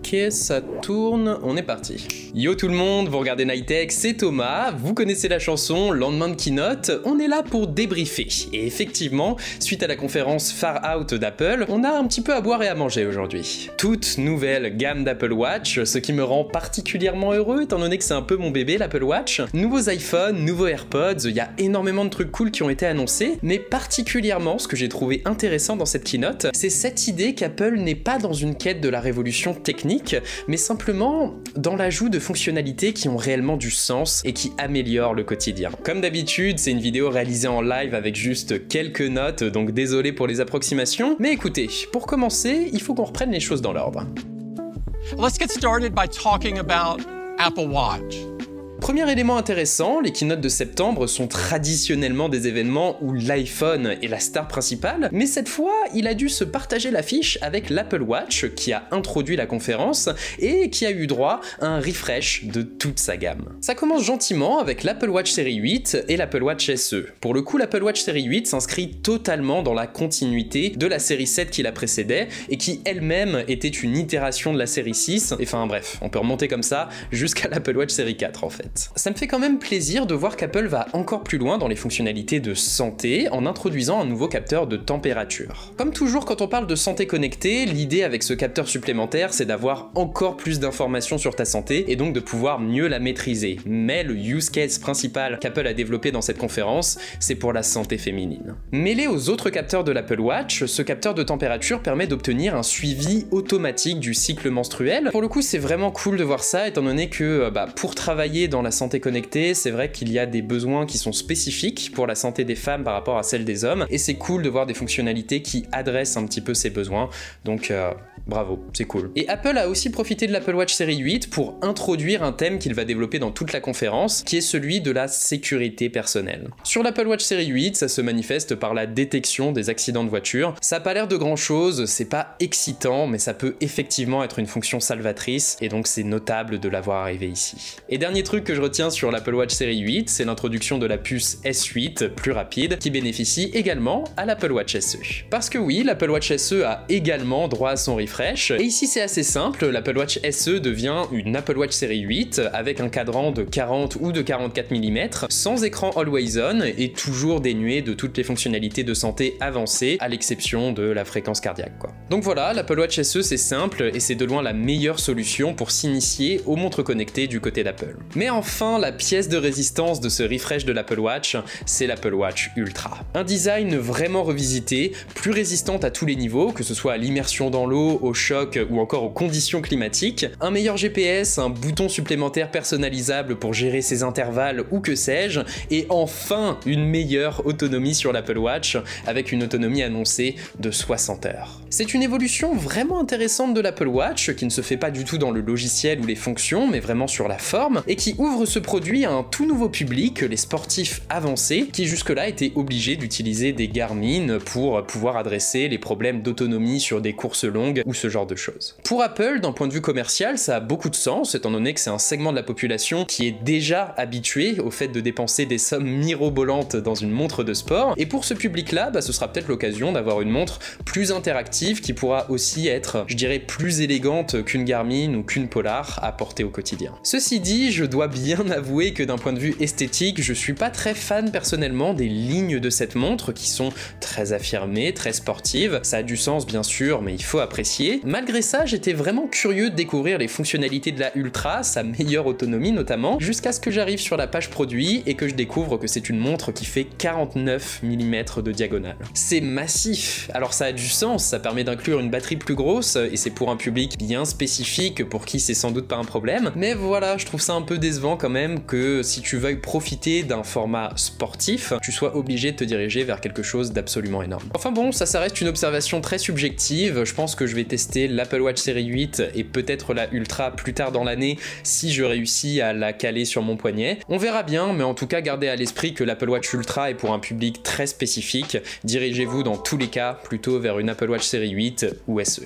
Ok, ça tourne, on est parti. Yo tout le monde, vous regardez Nightech, c'est Thomas, vous connaissez la chanson, lendemain de keynote, on est là pour débriefer. Et effectivement, suite à la conférence Far Out d'Apple, on a un petit peu à boire et à manger aujourd'hui. Toute nouvelle gamme d'Apple Watch, ce qui me rend particulièrement heureux étant donné que c'est un peu mon bébé l'Apple Watch. Nouveaux iPhones, nouveaux AirPods, il y a énormément de trucs cool qui ont été annoncés, mais particulièrement ce que j'ai trouvé intéressant dans cette keynote, c'est cette idée qu'Apple n'est pas dans une quête de la révolution technique, mais simplement dans l'ajout de fonctionnalités qui ont réellement du sens et qui améliorent le quotidien. Comme d'habitude, c'est une vidéo réalisée en live avec juste quelques notes, donc désolé pour les approximations, mais écoutez, pour commencer, il faut qu'on reprenne les choses dans l'ordre. Let's get started by talking about Apple Watch. Premier élément intéressant, les keynotes de septembre sont traditionnellement des événements où l'iPhone est la star principale, mais cette fois, il a dû se partager l'affiche avec l'Apple Watch qui a introduit la conférence et qui a eu droit à un refresh de toute sa gamme. Ça commence gentiment avec l'Apple Watch Série 8 et l'Apple Watch SE. Pour le coup, l'Apple Watch Série 8 s'inscrit totalement dans la continuité de la série 7 qui la précédait et qui elle-même était une itération de la série 6, enfin bref, on peut remonter comme ça jusqu'à l'Apple Watch Série 4 en fait. Ça me fait quand même plaisir de voir qu'Apple va encore plus loin dans les fonctionnalités de santé en introduisant un nouveau capteur de température. Comme toujours quand on parle de santé connectée, l'idée avec ce capteur supplémentaire c'est d'avoir encore plus d'informations sur ta santé et donc de pouvoir mieux la maîtriser. Mais le use case principal qu'Apple a développé dans cette conférence, c'est pour la santé féminine. Mêlé aux autres capteurs de l'Apple Watch, ce capteur de température permet d'obtenir un suivi automatique du cycle menstruel. Pour le coup c'est vraiment cool de voir ça étant donné que pour travailler dans la santé connectée, c'est vrai qu'il y a des besoins qui sont spécifiques pour la santé des femmes par rapport à celle des hommes, et c'est cool de voir des fonctionnalités qui adressent un petit peu ces besoins, donc bravo, c'est cool. Et Apple a aussi profité de l'Apple Watch Série 8 pour introduire un thème qu'il va développer dans toute la conférence, qui est celui de la sécurité personnelle. Sur l'Apple Watch Série 8, ça se manifeste par la détection des accidents de voiture. Ça a pas l'air de grand chose, c'est pas excitant, mais ça peut effectivement être une fonction salvatrice, et donc c'est notable de l'avoir arrivé ici. Et dernier truc que je retiens sur l'Apple Watch Série 8, c'est l'introduction de la puce S8 plus rapide qui bénéficie également à l'Apple Watch SE. Parce que oui, l'Apple Watch SE a également droit à son refresh, et ici c'est assez simple, l'Apple Watch SE devient une Apple Watch Série 8 avec un cadran de 40 ou de 44 mm, sans écran Always On et toujours dénué de toutes les fonctionnalités de santé avancées, à l'exception de la fréquence cardiaque quoi. Donc voilà, l'Apple Watch SE c'est simple et c'est de loin la meilleure solution pour s'initier aux montres connectées du côté d'Apple. Mais enfin, la pièce de résistance de ce refresh de l'Apple Watch, c'est l'Apple Watch Ultra. Un design vraiment revisité, plus résistante à tous les niveaux, que ce soit à l'immersion dans l'eau, au choc ou encore aux conditions climatiques, un meilleur GPS, un bouton supplémentaire personnalisable pour gérer ses intervalles ou que sais-je, et enfin une meilleure autonomie sur l'Apple Watch, avec une autonomie annoncée de 60 heures. C'est une évolution vraiment intéressante de l'Apple Watch, qui ne se fait pas du tout dans le logiciel ou les fonctions, mais vraiment sur la forme, et qui ouvre ce produit à un tout nouveau public, les sportifs avancés, qui jusque-là étaient obligés d'utiliser des Garmin pour pouvoir adresser les problèmes d'autonomie sur des courses longues ou ce genre de choses. Pour Apple, d'un point de vue commercial, ça a beaucoup de sens, étant donné que c'est un segment de la population qui est déjà habitué au fait de dépenser des sommes mirobolantes dans une montre de sport, et pour ce public-là, ce sera peut-être l'occasion d'avoir une montre plus interactive qui pourra aussi être, je dirais, plus élégante qu'une Garmin ou qu'une Polar à porter au quotidien. Ceci dit, je dois bien avouer que d'un point de vue esthétique, je suis pas très fan personnellement des lignes de cette montre qui sont très affirmées, très sportives. Ça a du sens bien sûr, mais il faut apprécier. Malgré ça, j'étais vraiment curieux de découvrir les fonctionnalités de la Ultra, sa meilleure autonomie notamment, jusqu'à ce que j'arrive sur la page produit et que je découvre que c'est une montre qui fait 49 mm de diagonale. C'est massif. Alors ça a du sens, ça permet d'inclure une batterie plus grosse et c'est pour un public bien spécifique pour qui c'est sans doute pas un problème, mais voilà, je trouve ça un peu décevant quand même que si tu veuilles profiter d'un format sportif, tu sois obligé de te diriger vers quelque chose d'absolument énorme. Enfin bon, ça reste une observation très subjective, je pense que je vais tester l'Apple Watch Série 8 et peut-être la Ultra plus tard dans l'année si je réussis à la caler sur mon poignet. On verra bien, mais en tout cas gardez à l'esprit que l'Apple Watch Ultra est pour un public très spécifique, dirigez-vous dans tous les cas plutôt vers une Apple Watch Série 8 ou SE.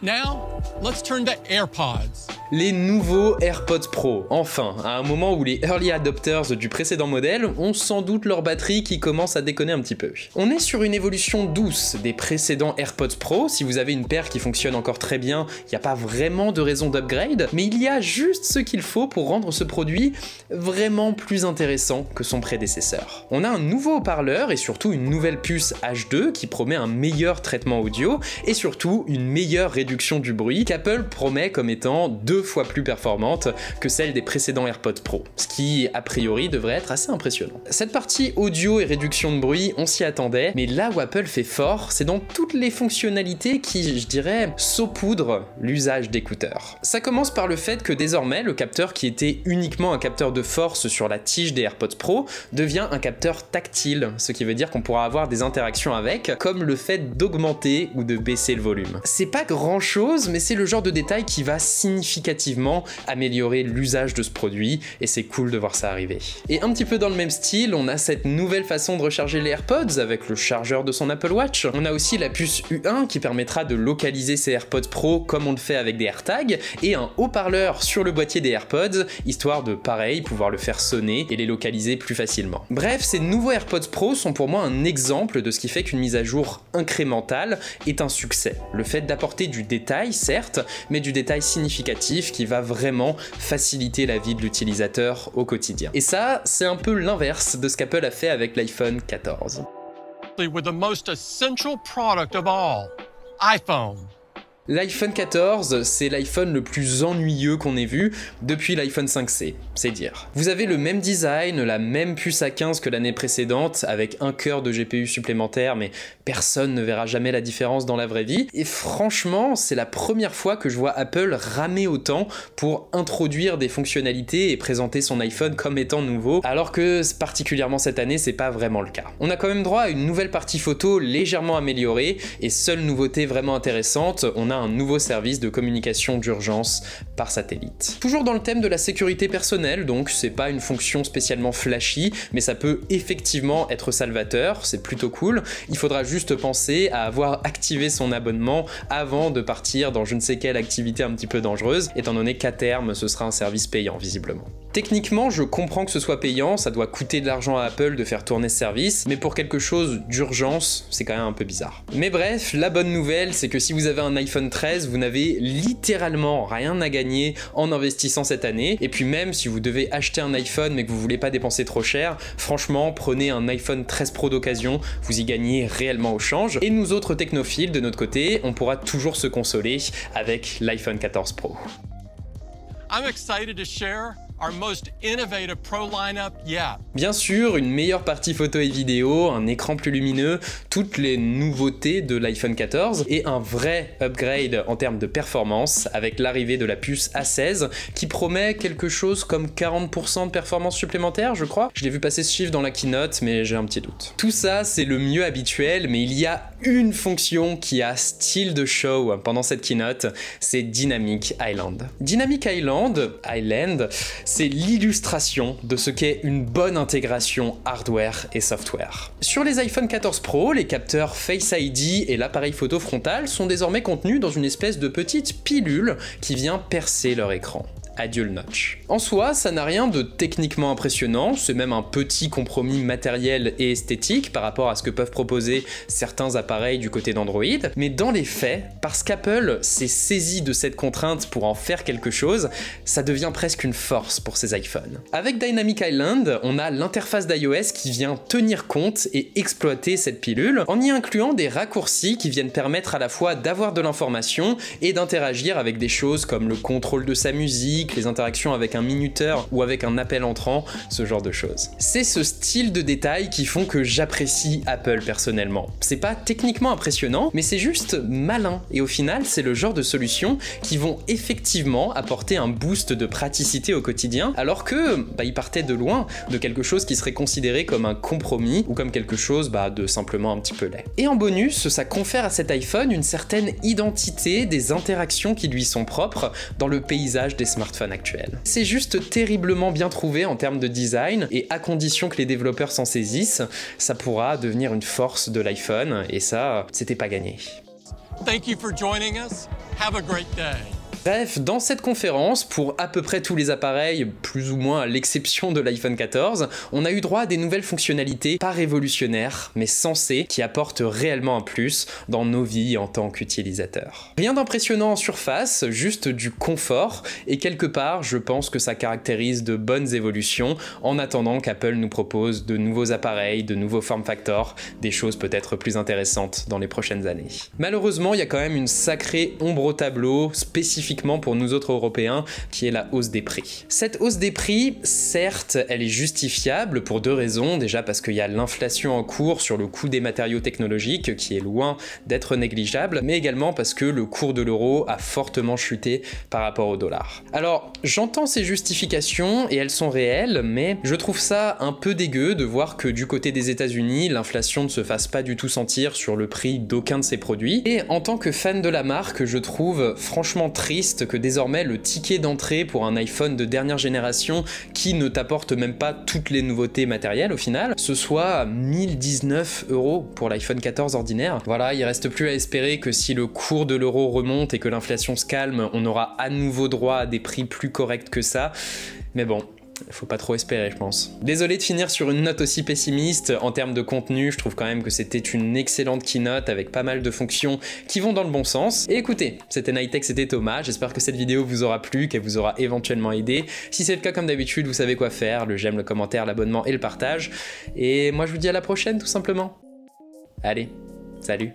Now, let's turn to AirPods. Les nouveaux AirPods Pro. Enfin, à un moment où les early adopters du précédent modèle ont sans doute leur batterie qui commence à déconner un petit peu. On est sur une évolution douce des précédents AirPods Pro. Si vous avez une paire qui fonctionne encore très bien, il n'y a pas vraiment de raison d'upgrade, mais il y a juste ce qu'il faut pour rendre ce produit vraiment plus intéressant que son prédécesseur. On a un nouveau haut-parleur et surtout une nouvelle puce H2 qui promet un meilleur traitement audio et surtout une meilleure réduction du bruit qu'Apple promet comme étant 2 fois plus performante que celle des précédents AirPods Pro, ce qui a priori devrait être assez impressionnant. Cette partie audio et réduction de bruit, on s'y attendait, mais là où Apple fait fort, c'est dans toutes les fonctionnalités qui, je dirais, saupoudrent l'usage d'écouteurs. Ça commence par le fait que désormais, le capteur qui était uniquement un capteur de force sur la tige des AirPods Pro devient un capteur tactile, ce qui veut dire qu'on pourra avoir des interactions avec, comme le fait d'augmenter ou de baisser le volume. C'est pas grand chose, mais c'est le genre de détail qui va significativement améliorer l'usage de ce produit, et c'est cool de voir ça arriver. Et un petit peu dans le même style, on a cette nouvelle façon de recharger les AirPods avec le chargeur de son Apple Watch. On a aussi la puce U1 qui permettra de localiser ses AirPods Pro comme on le fait avec des AirTags, et un haut-parleur sur le boîtier des AirPods, histoire de, pareil, pouvoir le faire sonner et les localiser plus facilement. Bref, ces nouveaux AirPods Pro sont pour moi un exemple de ce qui fait qu'une mise à jour incrémentale est un succès. Le fait d'apporter du détail, certes, mais du détail significatif qui va vraiment faciliter la vie de l'utilisateur au quotidien. Et ça, c'est un peu l'inverse de ce qu'Apple a fait avec l'iPhone 14. With the most essential product of all, iPhone. L'iPhone 14, c'est l'iPhone le plus ennuyeux qu'on ait vu depuis l'iPhone 5C, c'est dire. Vous avez le même design, la même puce A15 que l'année précédente, avec un cœur de GPU supplémentaire, mais personne ne verra jamais la différence dans la vraie vie. Et franchement, c'est la première fois que je vois Apple ramer autant pour introduire des fonctionnalités et présenter son iPhone comme étant nouveau, alors que particulièrement cette année, c'est pas vraiment le cas. On a quand même droit à une nouvelle partie photo légèrement améliorée, et seule nouveauté vraiment intéressante, on a un nouveau service de communication d'urgence par satellite. Toujours dans le thème de la sécurité personnelle, donc c'est pas une fonction spécialement flashy, mais ça peut effectivement être salvateur, c'est plutôt cool. Il faudra juste penser à avoir activé son abonnement avant de partir dans je ne sais quelle activité un petit peu dangereuse, étant donné qu'à terme ce sera un service payant visiblement. Techniquement, je comprends que ce soit payant, ça doit coûter de l'argent à Apple de faire tourner ce service, mais pour quelque chose d'urgence, c'est quand même un peu bizarre. Mais bref, la bonne nouvelle, c'est que si vous avez un iPhone 13, vous n'avez littéralement rien à gagner en investissant cette année, et puis même si vous devez acheter un iPhone mais que vous voulez pas dépenser trop cher, franchement, prenez un iPhone 13 Pro d'occasion, vous y gagnez réellement au change, et nous autres technophiles, de notre côté, on pourra toujours se consoler avec l'iPhone 14 Pro. I'm excited to share our most innovative Pro lineup yet. Bien sûr, une meilleure partie photo et vidéo, un écran plus lumineux, toutes les nouveautés de l'iPhone 14 et un vrai upgrade en termes de performance avec l'arrivée de la puce A16 qui promet quelque chose comme 40% de performance supplémentaire, je crois. Je l'ai vu passer ce chiffre dans la keynote, mais j'ai un petit doute. Tout ça, c'est le mieux habituel, mais il y a une fonction qui a style de show pendant cette keynote, c'est Dynamic Island. Dynamic Island, c'est l'illustration de ce qu'est une bonne intégration hardware et software. Sur les iPhone 14 Pro, les capteurs Face ID et l'appareil photo frontal sont désormais contenus dans une espèce de petite pilule qui vient percer leur écran. Adieu le notch. En soi, ça n'a rien de techniquement impressionnant, c'est même un petit compromis matériel et esthétique par rapport à ce que peuvent proposer certains appareils du côté d'Android, mais dans les faits, parce qu'Apple s'est saisi de cette contrainte pour en faire quelque chose, ça devient presque une force pour ces iPhones. Avec Dynamic Island, on a l'interface d'iOS qui vient tenir compte et exploiter cette pilule, en y incluant des raccourcis qui viennent permettre à la fois d'avoir de l'information et d'interagir avec des choses comme le contrôle de sa musique, les interactions avec un minuteur ou avec un appel entrant, ce genre de choses. C'est ce style de détails qui font que j'apprécie Apple personnellement. C'est pas techniquement impressionnant, mais c'est juste malin, et au final, c'est le genre de solutions qui vont effectivement apporter un boost de praticité au quotidien, alors que ils partaient de loin de quelque chose qui serait considéré comme un compromis ou comme quelque chose de simplement un petit peu laid. Et en bonus, ça confère à cet iPhone une certaine identité des interactions qui lui sont propres dans le paysage des smartphones actuels. C'est juste terriblement bien trouvé en termes de design, et à condition que les développeurs s'en saisissent, ça pourra devenir une force de l'iPhone, et ça, c'était pas gagné. Thank you for joining us. Have a great day. Bref, dans cette conférence, pour à peu près tous les appareils, plus ou moins à l'exception de l'iPhone 14, on a eu droit à des nouvelles fonctionnalités pas révolutionnaires, mais sensées, qui apportent réellement un plus dans nos vies en tant qu'utilisateurs. Rien d'impressionnant en surface, juste du confort, et quelque part, je pense que ça caractérise de bonnes évolutions, en attendant qu'Apple nous propose de nouveaux appareils, de nouveaux form factors, des choses peut-être plus intéressantes dans les prochaines années. Malheureusement, il y a quand même une sacrée ombre au tableau, spécifiquement pour nous autres Européens, qui est la hausse des prix. Cette hausse des prix, certes, elle est justifiable pour deux raisons. Déjà parce qu'il y a l'inflation en cours sur le coût des matériaux technologiques, qui est loin d'être négligeable, mais également parce que le cours de l'euro a fortement chuté par rapport au dollar. Alors, j'entends ces justifications, et elles sont réelles, mais je trouve ça un peu dégueu de voir que du côté des États-Unis, l'inflation ne se fasse pas du tout sentir sur le prix d'aucun de ces produits. Et en tant que fan de la marque, je trouve franchement triste que désormais le ticket d'entrée pour un iPhone de dernière génération qui ne t'apporte même pas toutes les nouveautés matérielles au final, ce soit 1019 € pour l'iPhone 14 ordinaire. Voilà, il reste plus à espérer que si le cours de l'euro remonte et que l'inflation se calme, on aura à nouveau droit à des prix plus corrects que ça. Mais bon, faut pas trop espérer, je pense. Désolé de finir sur une note aussi pessimiste. En termes de contenu, je trouve quand même que c'était une excellente keynote avec pas mal de fonctions qui vont dans le bon sens. Et écoutez, c'était Nightech, c'était Thomas. J'espère que cette vidéo vous aura plu, qu'elle vous aura éventuellement aidé. Si c'est le cas, comme d'habitude, vous savez quoi faire. Le j'aime, le commentaire, l'abonnement et le partage. Et moi, je vous dis à la prochaine, tout simplement. Allez, salut!